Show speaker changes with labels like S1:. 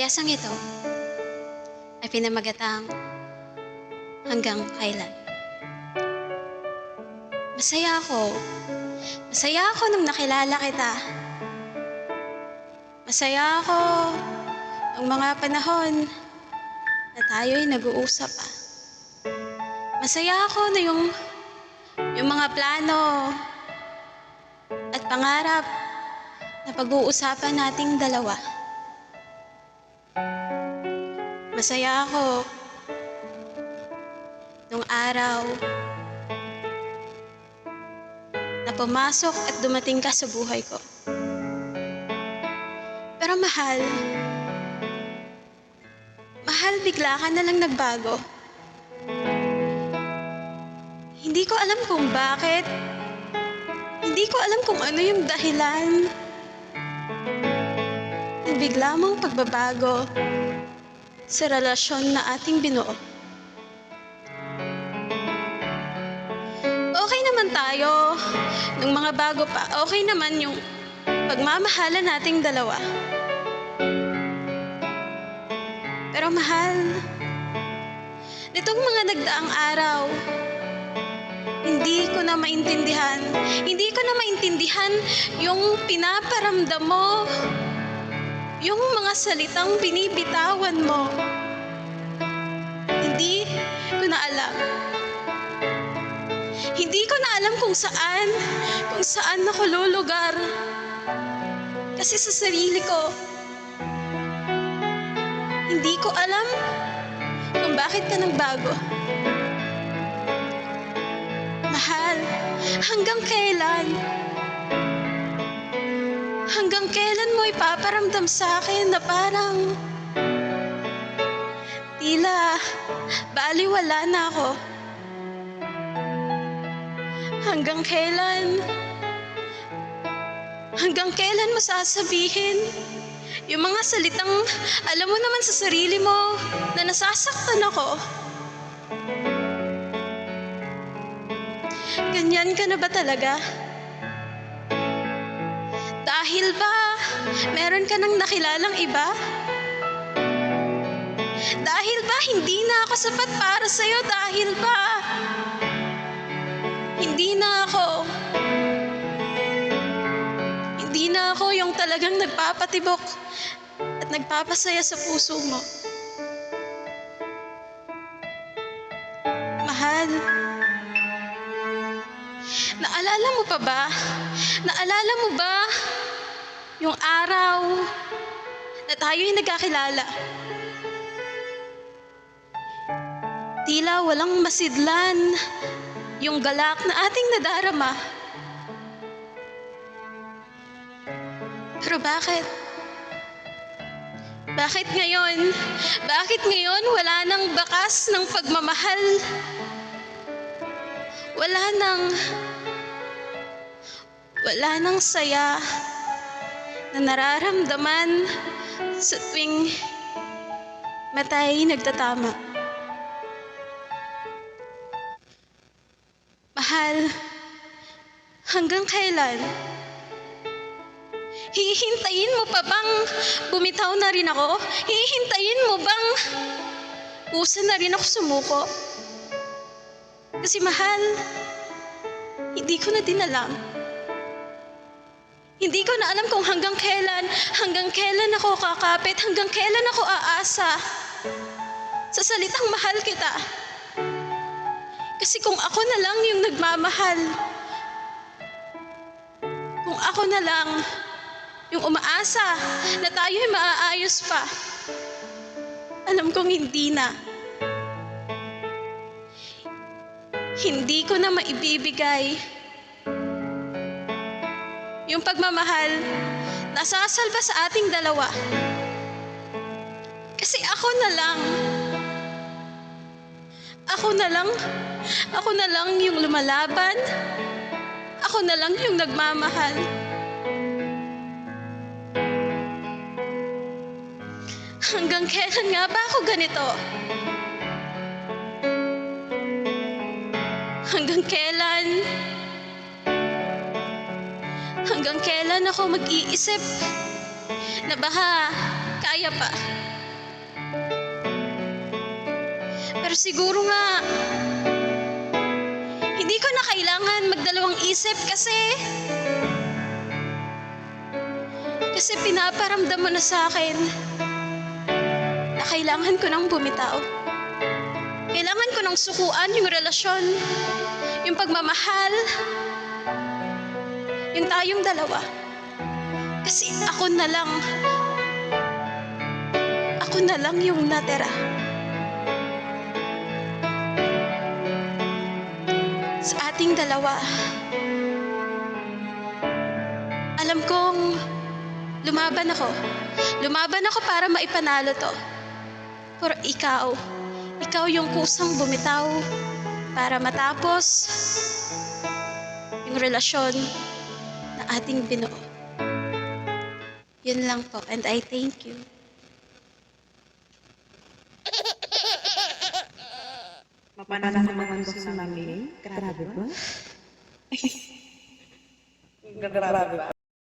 S1: Piyesang ito ay pinamagatang hanggang kailan. Masaya ako. Masaya ako nung nakilala kita. Masaya ako nung mga panahon na tayo'y nag-uusap pa. Masaya ako na yung mga plano at pangarap na pag-uusapan nating dalawa. Masaya ako nung araw na pumasok at dumating ka sa buhay ko. Pero mahal, bigla ka na lang nagbago. Hindi ko alam kung bakit. Hindi ko alam kung ano yung dahilan ng bigla mong pagbabago sa relasyon na ating binuo. Okay naman tayo nung mga bago pa. Okay naman yung pagmamahalan nating dalawa. Pero mahal, nitong mga nagdaang araw, hindi ko na maintindihan yung pinaparamdam mo, yung mga salitang binibitawan mo. Hindi ko na alam. Hindi ko na alam kung saan ako lulugar. Kasi sa sarili ko, hindi ko alam kung bakit ka nagbago. Mahal, hanggang kailan? Hanggang kailan mo ipaparamdam sa akin na parang tila baliwala na ako? Hanggang kailan? Hanggang kailan mo sasabihin yung mga salitang alam mo naman sa sarili mo na nasasaktan ako? Ganyan ka na ba talaga? Dahil ba meron ka nang nakilalang iba? Dahil ba hindi na ako sapat para sa'yo? Dahil ba hindi na ako yung talagang nagpapatibok at nagpapasaya sa puso mo? Mahal, naalala mo pa ba? Naalala mo ba yung araw na tayo'y nagkakilala? Tila walang masidlan yung galak na ating nadarama. Pero bakit? Bakit ngayon? Bakit ngayon wala nang bakas ng pagmamahal? Wala nang saya na nararamdaman sa tuwing mata'y nagtatama. Mahal, hanggang kailan? Hihintayin mo pa bang bumitaw na rin ako? Hihintayin mo bang kusa na rin ako sumuko? Kasi mahal, hindi ko na din alam. Hindi ko na alam kung hanggang kailan ako kakapit, hanggang kailan ako aasa sa salitang mahal kita. Kasi kung ako na lang yung nagmamahal, kung ako na lang yung umaasa na tayo'y maaayos pa, alam kong hindi na. Hindi ko na maibibigay yung pagmamahal na sasalba sa ating dalawa. Kasi ako na lang yung lumalaban. Ako na lang yung nagmamahal. Hanggang kailan nga ba ako ganito? Hanggang kailan ako mag-iisip na baka kaya pa? Pero siguro nga, hindi ko na kailangan magdalawang isip kasi pinaparamdam mo na sa akin na kailangan ko nang bumitaw. Kailangan ko nang sukuan yung relasyon, yung pagmamahal, yung tayong dalawa. Kasi ako na lang yung natira. Sa ating dalawa, alam kong lumaban ako. Lumaban ako para maipanalo to. Pero ikaw yung kusang bumitaw para matapos yung relasyon na ating binuo. Yun lang po, and I thank you.
S2: Mapanahon naman ko sa mami. Grabe ba? Grabe ba?